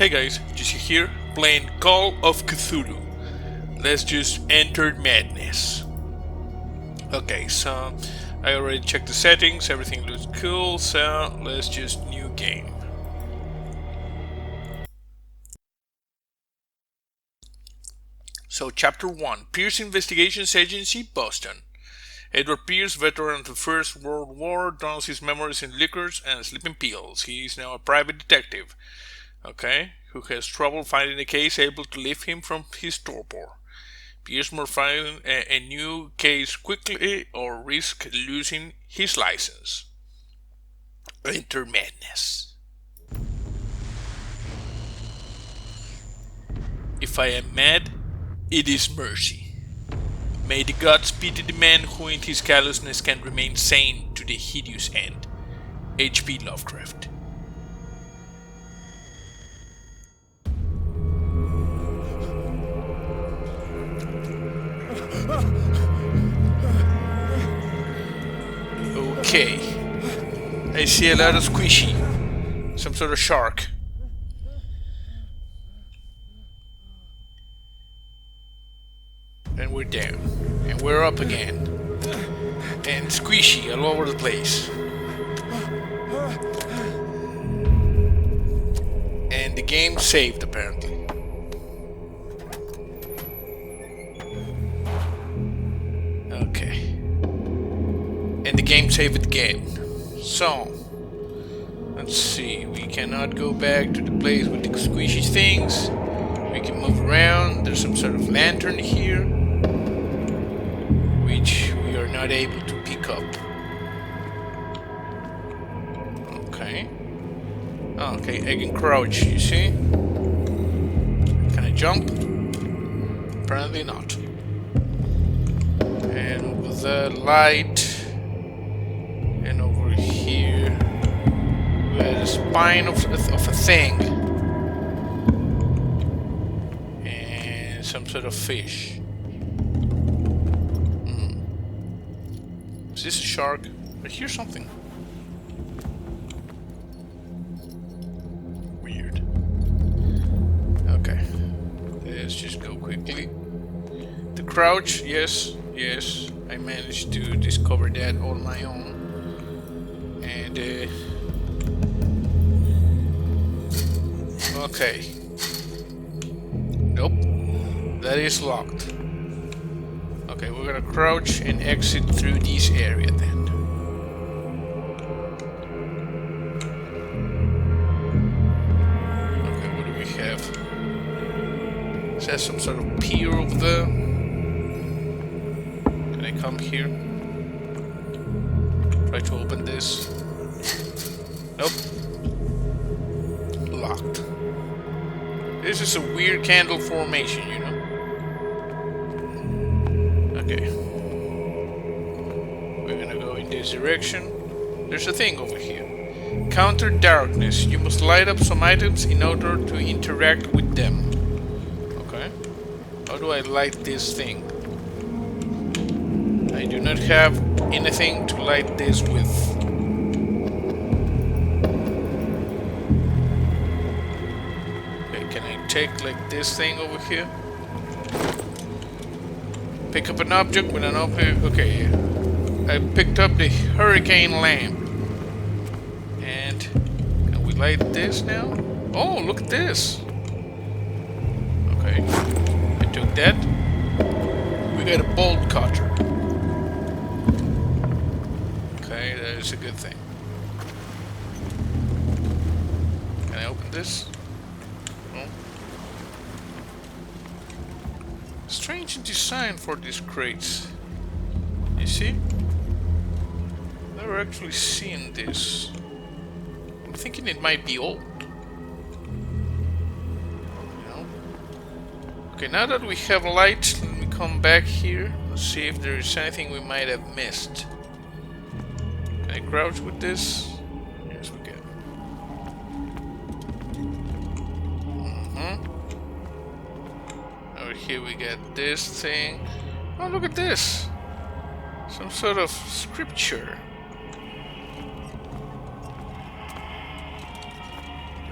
Hey guys, Jesse here, playing Call of Cthulhu. Let's just enter madness. Okay, so I already checked the settings, everything looks cool, so let's just new game. So Chapter 1, Pierce Investigations Agency, Boston. Edward Pierce, veteran of the First World War, drowns his memories in liquors and sleeping pills. He is now a private detective. Okay, who has trouble finding a case able to lift him from his torpor. Pierce must find a new case quickly or risk losing his license. Enter madness. If I am mad, it is mercy. May the gods pity the man who in his callousness can remain sane to the hideous end. H.P. Lovecraft. Okay, I see a lot of squishy, some sort of shark. And we're down, and we're up again, and squishy all over the place. And the game saved apparently. Okay. And the game saved again. So, let's see. We cannot go back to the place with the squishy things. We can move around. There's some sort of lantern here, which we are not able to pick up. Okay. Oh, okay, I can crouch, you see? Can I jump? Apparently not. And with the light. And over here, we have the spine of a thing. And some sort of fish. Is this a shark? I hear something. Weird. Okay. Let's just go quickly. The crouch, yes, I managed to discover that on my own. And okay. Nope. That is locked. Okay, we're gonna crouch and exit through this area then. Okay, what do we have? Is that some sort of pier over there? Can I come here? Try to open this. Nope. Locked. This is a weird candle formation, you know? Okay. We're gonna go in this direction. There's a thing over here. Counter darkness. You must light up some items in order to interact with them. Okay. How do I light this thing? I do not have anything to light this with. Okay, can I take like this thing over here? Pick up an object with an open. Okay, I picked up the hurricane lamp. And can we light this now? Oh, look at this. Okay, I took that. We got a bolt cutter. Okay, that is a good thing. Can I open this? No. Strange design for these crates. You see? Never actually seen this. I'm thinking it might be old. You know? Okay, now that we have light, let me come back here. Let's see if there is anything we might have missed. Can I crouch with this? Yes, we can. Over here we get this thing. Oh, look at this! Some sort of scripture.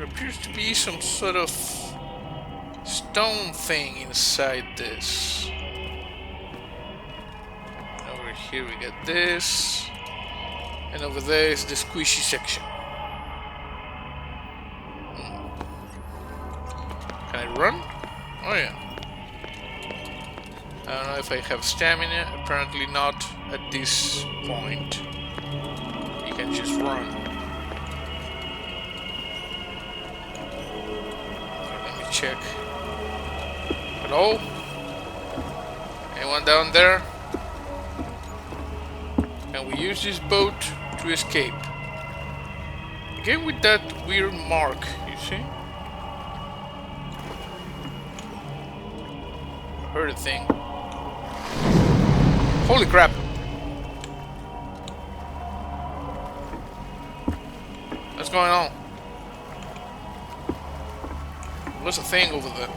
There appears to be some sort of stone thing inside this. Over here we got this. And over there is the squishy section. Can I run? Oh yeah. I don't know if I have stamina. Apparently not at this point. You can just run. Let me check. Hello? Anyone down there? Can we use this boat to escape? Again with that weird mark, you see? Heard a thing. Holy crap! What's going on? What's a thing over there?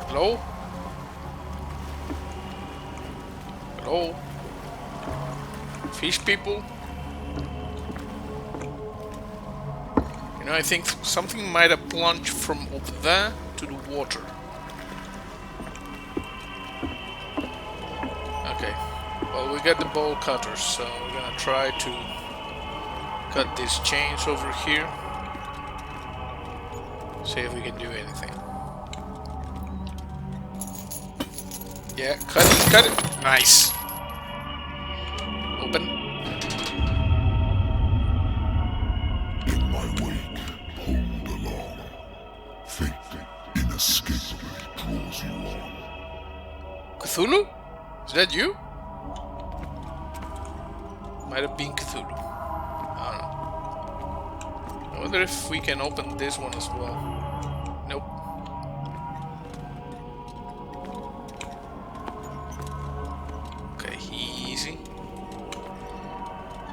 Hello? Hello? Fish people? You know, I think something might have plunged from over there to the water. Okay, well, we got the bowl cutters, so we're gonna try to cut these chains over here. See if we can do anything. Yeah, cut it! Nice! Open. In my wake, pulled along. Fate inescapably draws you on. Cthulhu? Is that you? Might have been Cthulhu. I don't know. I wonder if we can open this one as well. Nope. Okay, easy.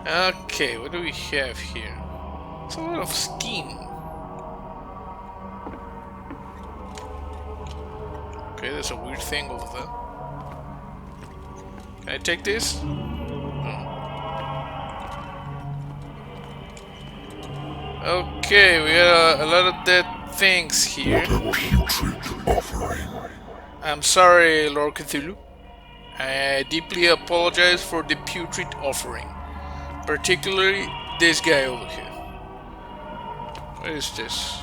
Okay, what do we have here? It's a lot of steam. Okay, there's a weird thing over there. Can I take this? Okay, we got a lot of dead things here. What a putrid offering. I'm sorry, Lord Cthulhu. I deeply apologize for the putrid offering. Particularly this guy over here. What is this?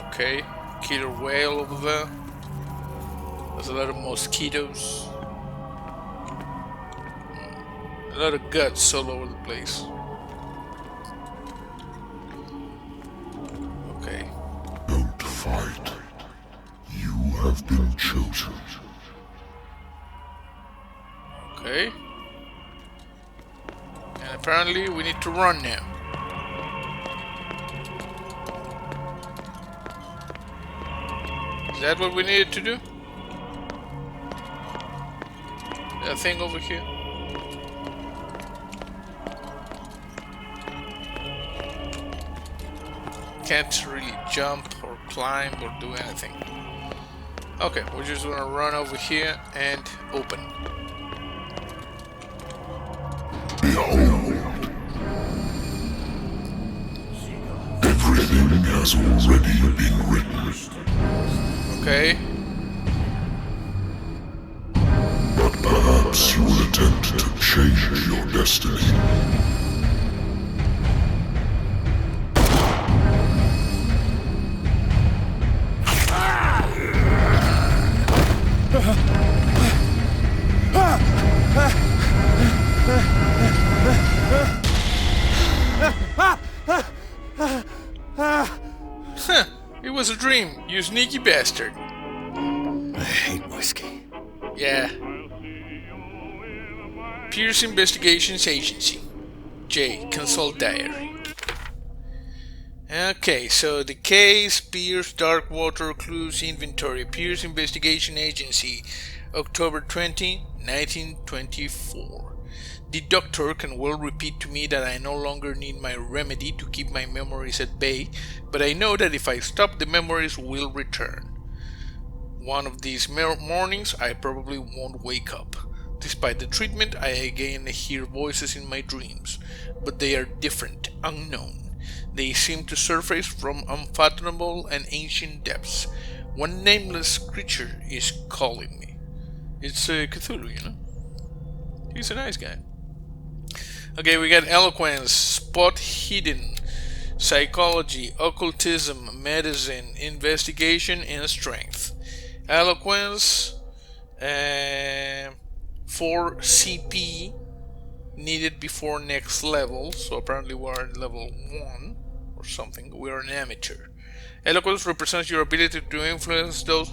Okay, killer whale over there. There's a lot of mosquitoes. A lot of guts all over the place. Okay. Don't fight. You have been chosen. Okay. And apparently we need to run now. Is that what we needed to do? That thing over here? Can't really jump or climb or do anything. Okay, we're just gonna run over here and open. Behold. Everything has already been written. Okay. But perhaps you will attempt to change your destiny. Huh, it was a dream, you sneaky bastard. I hate whiskey. Yeah. Pierce Investigations Agency. J. Consult Diary. Okay, so the case, Pierce, Darkwater, Clues, Inventory, Pierce Investigation Agency, October 20, 1924. The doctor can well repeat to me that I no longer need my remedy to keep my memories at bay, but I know that if I stop, the memories will return. One of these mornings, I probably won't wake up. Despite the treatment, I again hear voices in my dreams, but they are different, unknown. They seem to surface from unfathomable and ancient depths. One nameless creature is calling me. It's Cthulhu, you know? He's a nice guy. Okay, we got eloquence, spot hidden, psychology, occultism, medicine, investigation, and strength. Eloquence, 4 CP needed before next level, so apparently we're at level 1 or something. We're an amateur. Eloquence represents your ability to influence those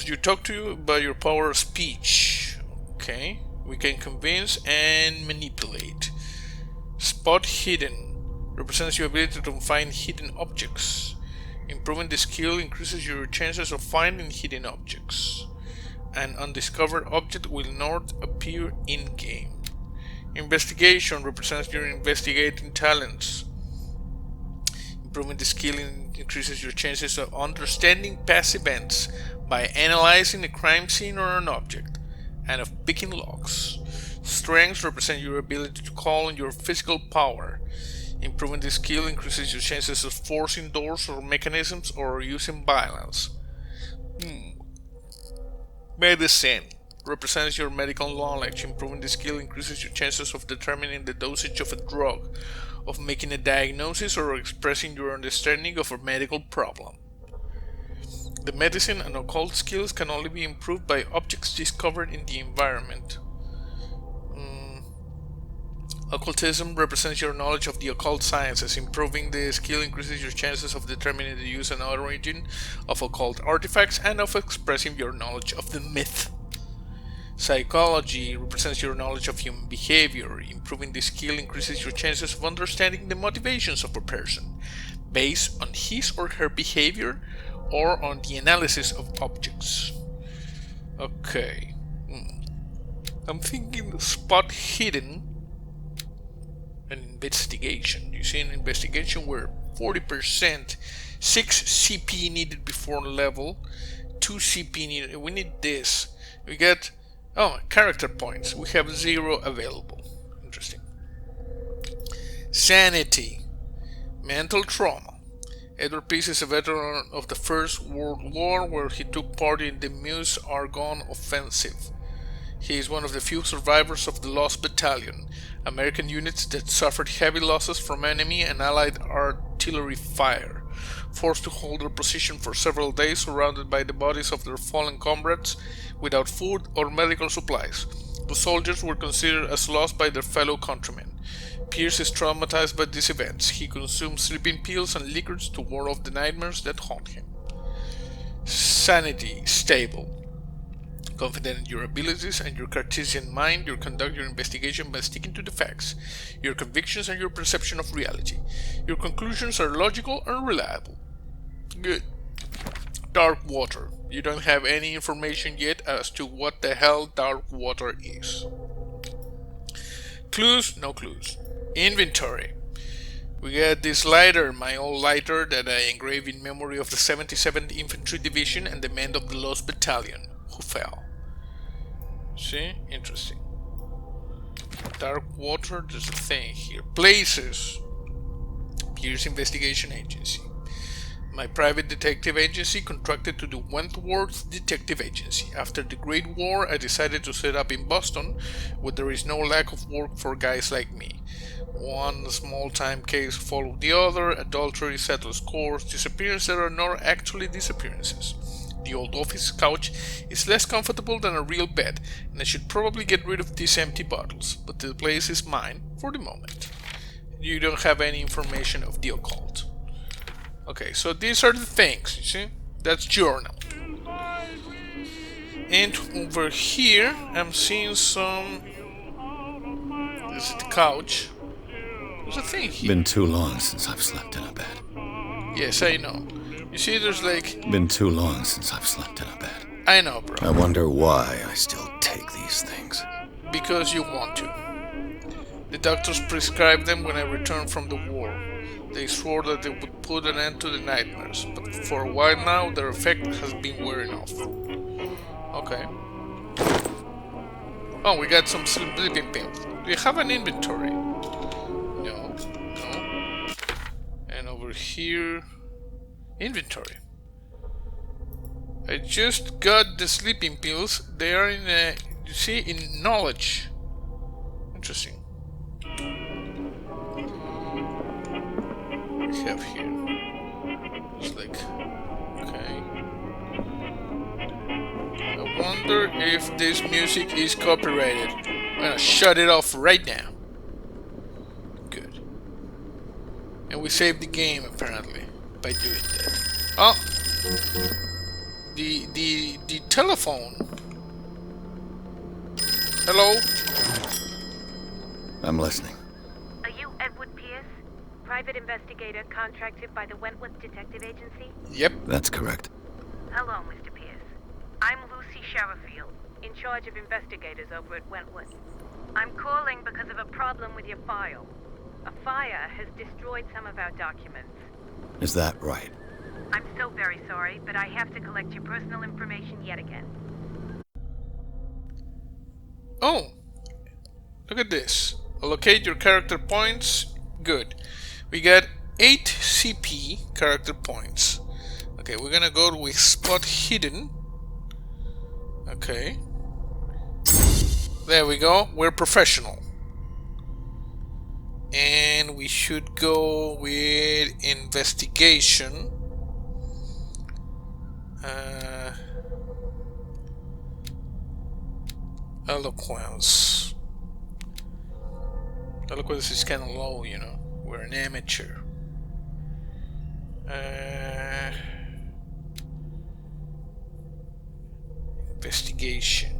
you talk to by your power of speech. Okay, we can convince and manipulate. Spot hidden represents your ability to find hidden objects. Improving the skill increases your chances of finding hidden objects. An undiscovered object will not appear in-game. Investigation represents your investigating talents. Improving the skill increases your chances of understanding past events by analyzing a crime scene or an object, and of picking locks. Strength represents your ability to call on your physical power. Improving the skill increases your chances of forcing doors or mechanisms or using violence. Medicine represents your medical knowledge. Improving the skill increases your chances of determining the dosage of a drug, of making a diagnosis, or expressing your understanding of a medical problem. The medicine and occult skills can only be improved by objects discovered in the environment. Occultism represents your knowledge of the occult sciences. Improving the skill increases your chances of determining the use and origin of occult artifacts and of expressing your knowledge of the myth. Psychology represents your knowledge of human behavior. Improving the skill increases your chances of understanding the motivations of a person based on his or her behavior or on the analysis of objects. Okay. I'm thinking spot hidden and investigation. You see, an investigation where 40%, 6 CP needed before level, 2 CP needed. We need this. We get character points. We have 0 available. Interesting. Sanity, mental trauma. Edward Pierce is a veteran of the First World War, where he took part in the Meuse-Argonne offensive. He is one of the few survivors of the Lost Battalion, American units that suffered heavy losses from enemy and Allied artillery fire, forced to hold their position for several days surrounded by the bodies of their fallen comrades without food or medical supplies. The soldiers were considered as lost by their fellow countrymen. Pierce is traumatized by these events. He consumes sleeping pills and liquors to ward off the nightmares that haunt him. Sanity, stable. Confident in your abilities and your Cartesian mind, you conduct your investigation by sticking to the facts, your convictions, and your perception of reality. Your conclusions are logical and reliable. Good. Darkwater. You don't have any information yet as to what the hell Darkwater is. Clues? No clues. Inventory. We got this lighter, my old lighter that I engraved in memory of the 77th Infantry Division and the men of the Lost Battalion who fell. See? Interesting. Darkwater, there's a thing here. Places. Pierce Investigation Agency. My private detective agency contracted to the Wentworth Detective Agency. After the Great War, I decided to set up in Boston, where there is no lack of work for guys like me. One small-time case followed the other, adultery settles scores, disappearances that are not actually disappearances. The old office couch is less comfortable than a real bed, and I should probably get rid of these empty bottles, but the place is mine for the moment. You don't have any information of the occult. Okay, so these are the things, you see? That's journal. And over here, I'm seeing some... This is the couch. There's a thing here. Been too long since I've slept in a bed. Yes, I know. You see, there's like... Been too long since I've slept in a bed. I know, bro. I wonder why I still take these things. Because you want to. The doctors prescribed them when I returned from the war. They swore that they would put an end to the nightmares, but for a while now their effect has been wearing off. Okay. Oh, we got some sleeping pills. Do you have an inventory? No. No. And over here... Inventory. I just got the sleeping pills. They are in a... You see? In knowledge. Interesting. What do we have here? It's like... Okay. I wonder if this music is copyrighted. I'm gonna shut it off right now. Good. And we saved the game apparently by doing that. Oh, the telephone. Hello. I'm listening. Are you Edward Pierce, private investigator contracted by the Wentworth Detective Agency? Yep. That's correct. Hello, Mr. Pierce. I'm Lucy Sherifield, in charge of investigators over at Wentworth. I'm calling because of a problem with your file. A fire has destroyed some of our documents. Is that right? I'm so very sorry, but I have to collect your personal information yet again. Oh, look at this. Allocate your character points. Good. We got 8 CP character points. Okay, we're gonna go with spot hidden. Okay. There we go. We're professional. And we should go with investigation. Eloquence. Eloquence is kind of low, you know. We're an amateur. Investigation.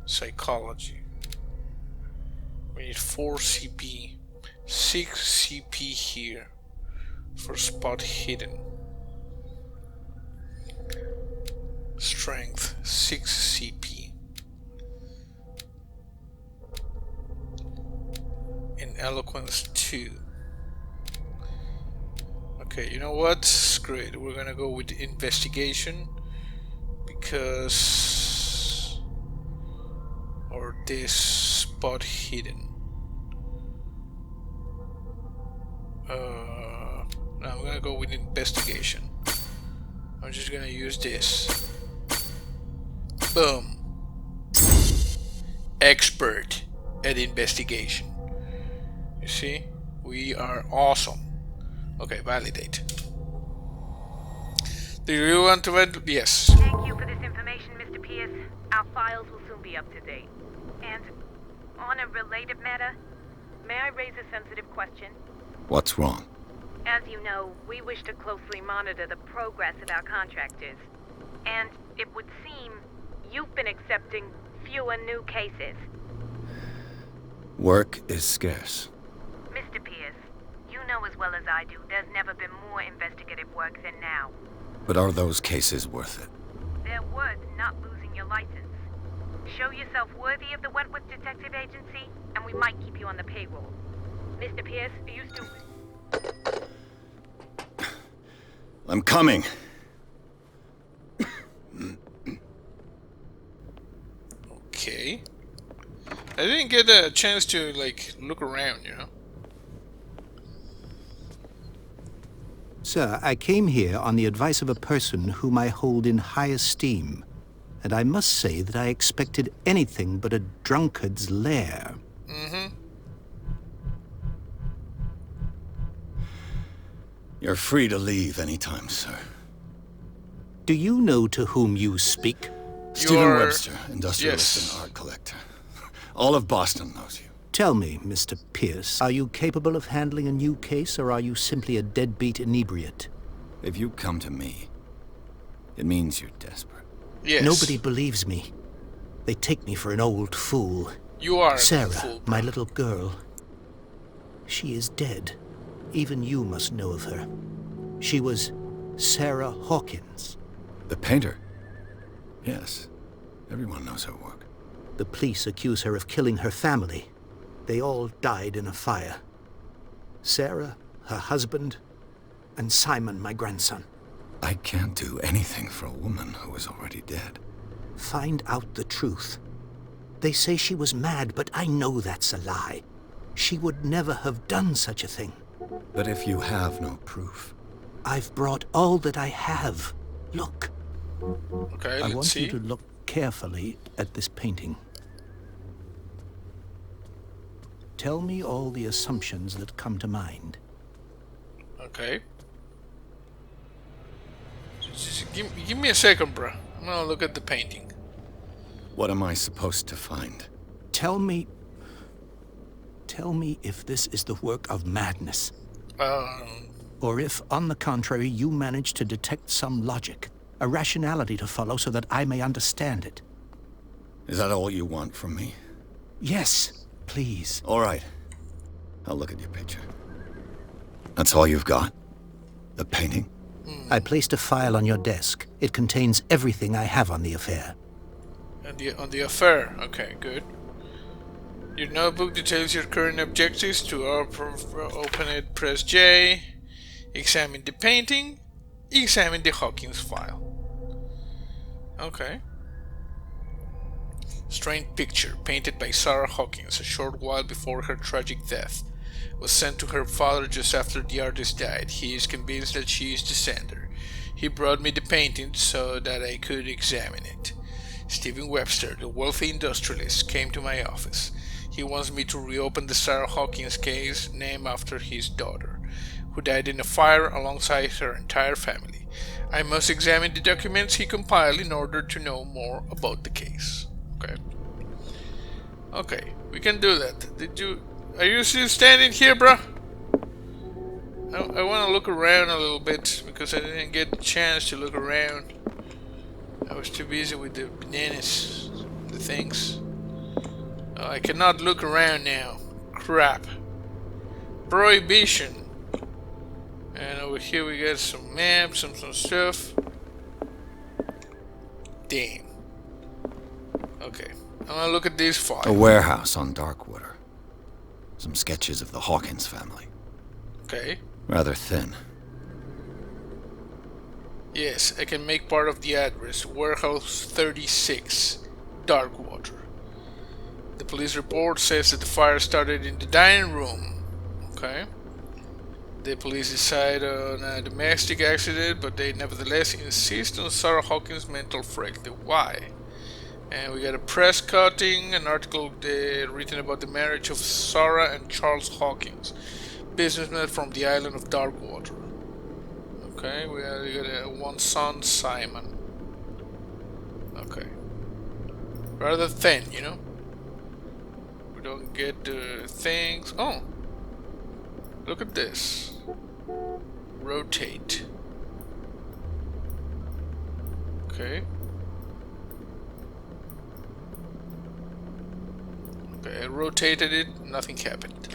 Psychology. We need 4 CP. 6 CP here for spot hidden. Strength 6 CP. And eloquence 2. Okay, you know what? Screw it. We're gonna go with investigation because or this spot hidden. No, I'm gonna go with investigation. I'm just gonna use this. Boom. Expert at investigation. You see? We are awesome. Okay, validate. Do you want to validate? Yes. Thank you for this information, Mr. Pierce. Our files will soon be up to date. And on a related matter, may I raise a sensitive question? What's wrong? As you know, we wish to closely monitor the progress of our contractors. And it would seem you've been accepting fewer new cases. Work is scarce. Mr. Pierce, you know as well as I do, there's never been more investigative work than now. But are those cases worth it? They're worth not losing your license. Show yourself worthy of the Wentworth Detective Agency, and we might keep you on the payroll. Mr. Pierce, are you still... I'm coming. Okay. I didn't get a chance to, like, look around, you know? Sir, I came here on the advice of a person whom I hold in high esteem, and I must say that I expected anything but a drunkard's lair. Mm-hmm. You're free to leave anytime, sir. Do you know to whom you speak? Stephen Webster, industrialist Yes. and art collector. All of Boston knows you. Tell me, Mr. Pierce, are you capable of handling a new case, or are you simply a deadbeat inebriate? If you come to me, it means you're desperate. Yes. Nobody believes me. They take me for an old fool. You are Sarah, a fool. my little girl. She is dead. Even you must know of her. She was Sarah Hawkins. The painter? Yes. Everyone knows her work. The police accuse her of killing her family. They all died in a fire. Sarah, her husband, and Simon, my grandson. I can't do anything for a woman who is already dead. Find out the truth. They say she was mad, but I know that's a lie. She would never have done such a thing. But if you have no proof... I've brought all that I have. Look. Okay, I let's want see. you to look carefully at this painting. Tell me all the assumptions that come to mind. Okay. Just give me a second, bro. I'm gonna look at the painting. What am I supposed to find? Tell me if this is the work of madness. Or if, on the contrary, you manage to detect some logic, a rationality to follow so that I may understand it. Is that all you want from me? Yes, please. All right. I'll look at your picture. That's all you've got? The painting? I placed a file on your desk. It contains everything I have on the affair. On the affair. Okay, good. Your notebook details your current objectives. To open it, press J. Examine the painting. Examine the Hawkins file. Okay. Strange picture, painted by Sarah Hawkins a short while before her tragic death. Was sent to her father just after the artist died. He is convinced that she is the sender. He brought me the painting so that I could examine it. Stephen Webster, the wealthy industrialist, came to my office. He wants me to reopen the Sarah Hawkins case, named after his daughter, who died in a fire alongside her entire family. I must examine the documents he compiled in order to know more about the case. Okay. Okay, we can do that. Are you still standing here, bruh? I want to look around a little bit, because I didn't get the chance to look around. I was too busy with the bananas, the things. Oh, I cannot look around now. Crap. Prohibition. And over here we got some maps and some stuff. Damn. Okay, I'm gonna look at this file. A warehouse on Darkwater. Some sketches of the Hawkins family. Okay. Rather thin. Yes, I can make part of the address. Warehouse 36, Darkwater. The police report says that the fire started in the dining room. Okay. The police decide on a domestic accident, but they nevertheless insist on Sarah Hawkins' mental frailty. Why? And we got a press cutting, an article written about the marriage of Sarah and Charles Hawkins, businessmen from the island of Darkwater. Okay, we got one son, Simon. Okay. Rather thin, you know? We don't get things. Oh! Look at this. Rotate. Okay. Okay, I rotated it, nothing happened.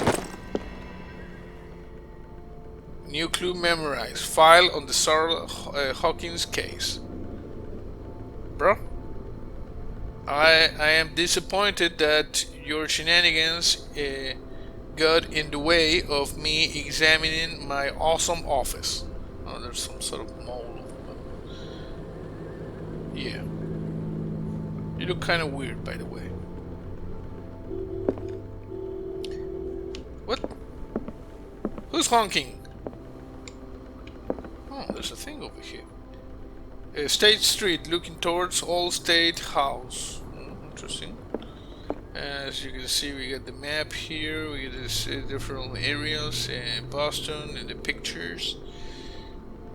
New clue memorized. File on the Sarah Hawkins case. Bro, I am disappointed that your shenanigans got in the way of me examining my awesome office. Oh, there's some sort of mole. Yeah. You look kind of weird, by the way. What? Who's honking? Oh, there's a thing over here. State Street, looking towards Allstate House. Interesting. As you can see, we got the map here. We got this different areas in Boston in the pictures.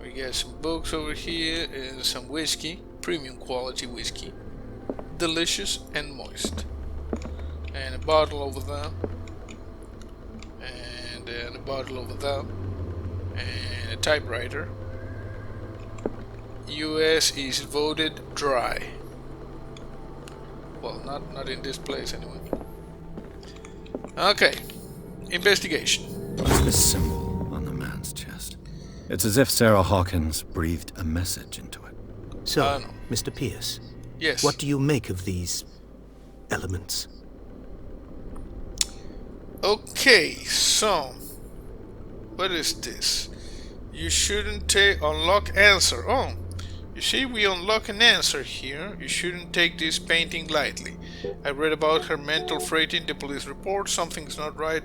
We got some books over here and some whiskey, premium quality whiskey, delicious and moist. And a bottle over there. And a bottle over there. And a typewriter. US is voted dry. Well, not in this place anyway. Okay. Investigation. What's this symbol on the man's chest? It's as if Sarah Hawkins breathed a message into it. So, Mr. Pierce, Yes. what do you make of these elements? Okay, so what is this? You shouldn't take unlock answer. Oh, You see, we unlock an answer here. You shouldn't take this painting lightly. I read about her mental freighting the police report. Something's not right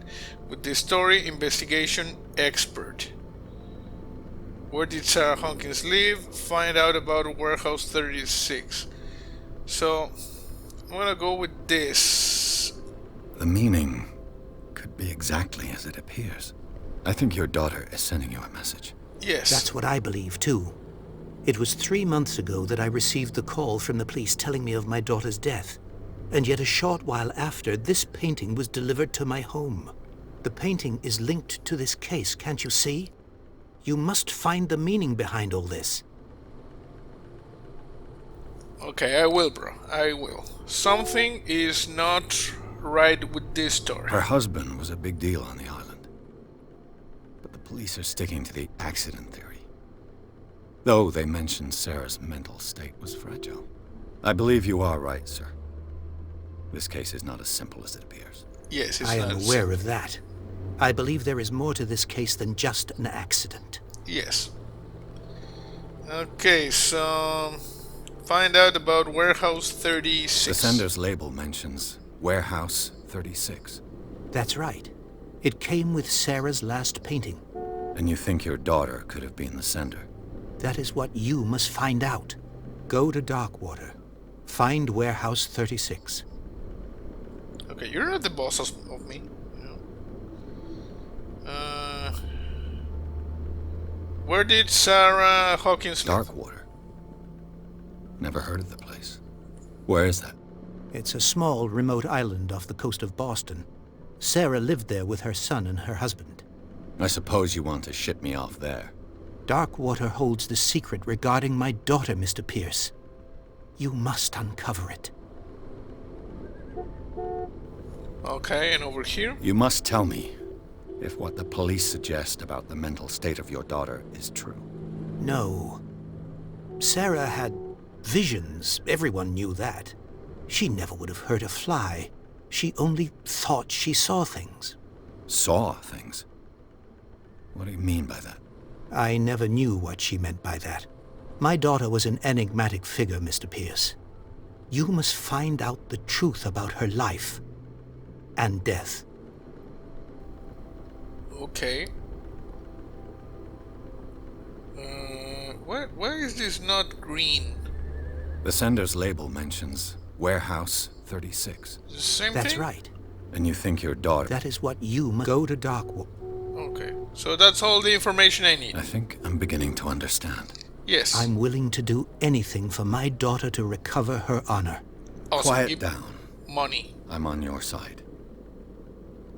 with this story. Investigation expert. Where did Sarah Hawkins live? Find out about Warehouse 36. So, I'm gonna go with this. The meaning could be exactly as it appears. I think your daughter is sending you a message. Yes. That's what I believe, too. It was 3 months ago that I received the call from the police telling me of my daughter's death. And yet a short while after, this painting was delivered to my home. The painting is linked to this case, can't you see? You must find the meaning behind all this. Okay, I will, bro. I will. Something is not right with this story. Her husband was a big deal on the island. But the police are sticking to the accident theory. Though they mentioned Sarah's mental state was fragile. I believe you are right, sir. This case is not as simple as it appears. Yes, it's I not am as aware simple. of that. I believe there is more to this case than just an accident. Yes. Okay, so find out about Warehouse 36. The sender's label mentions Warehouse 36. That's right. It came with Sarah's last painting. And you think your daughter could have been the sender? That is what you must find out. Go to Darkwater. Find Warehouse 36. Okay, you're not the boss of me. Where did Sarah Hawkins live? Darkwater. Never heard of the place. Where is that? It's a small, remote island off the coast of Boston. Sarah lived there with her son and her husband. I suppose you want to ship me off there. Darkwater holds the secret regarding my daughter, Mr. Pierce. You must uncover it. Okay, and over here? You must tell me if what the police suggest about the mental state of your daughter is true. No. Sarah had visions. Everyone knew that. She never would have hurt a fly. She only thought she saw things. Saw things? What do you mean by that? I never knew what she meant by that. My daughter was an enigmatic figure, Mr. Pierce. You must find out the truth about her life and death. Okay. Why is this not green? The sender's label mentions Warehouse 36. The same That's thing? right. And you think your daughter... That is what you must go to Darkwater. Okay, so that's all the information I need. I think I'm beginning to understand. Yes. I'm willing to do anything for my daughter to recover her honor. Awesome. Quiet Give down. money. I'm on your side.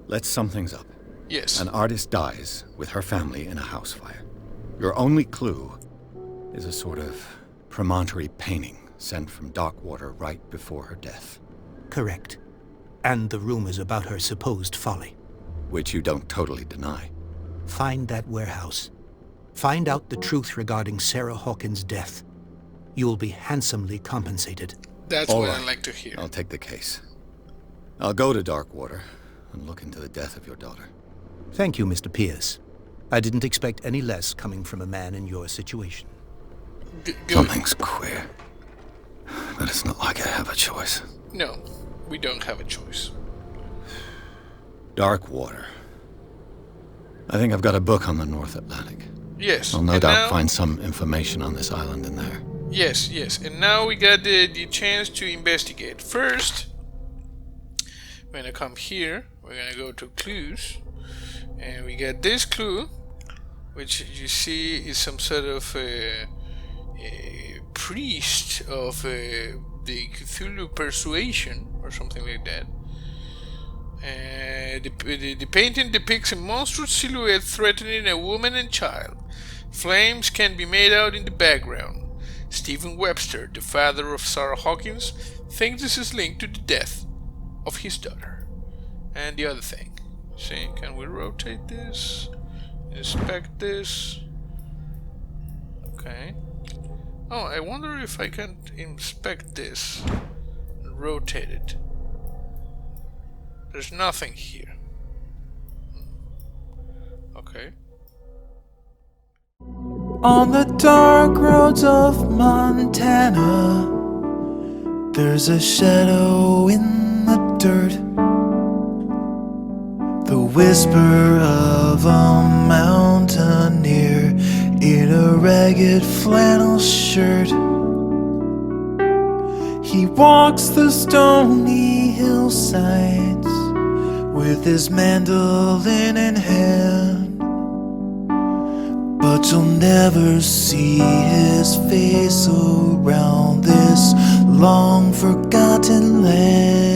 Let's sum things up. Yes. An artist dies with her family in a house fire. Your only clue is a sort of promontory painting sent from Darkwater right before her death. Correct. And the rumors about her supposed folly. Which you don't totally deny. Find that warehouse. Find out the truth regarding Sarah Hawkins' death. You'll be handsomely compensated. That's All what right. I like to hear. I'll take the case. I'll go to Darkwater and look into the death of your daughter. Thank you, Mr. Pierce. I didn't expect any less coming from a man in your situation. Good. Something's queer. But it's not like I have a choice. No, we don't have a choice. Darkwater. I think I've got a book on the North Atlantic. Yes. I'll no and doubt now- find some information on this island in there. Yes, yes. And now we got the chance to investigate. First, we're gonna come here. We're gonna go to clues. And we get this clue, which you see is some sort of a priest of the Cthulhu persuasion or something like that. The painting depicts a monstrous silhouette threatening a woman and child. Flames can be made out in the background. Stephen Webster, the father of Sarah Hawkins, thinks this is linked to the death of his daughter. And the other thing. See, can we rotate this? Inspect this? Okay. Oh, I wonder if I can inspect this and rotate it. There's nothing here. Okay. On the dark roads of Montana, there's a shadow in the dirt, the whisper of a mountaineer in a ragged flannel shirt. He walks the stony hillsides with his mandolin in hand, but you'll never see his face around this long forgotten land.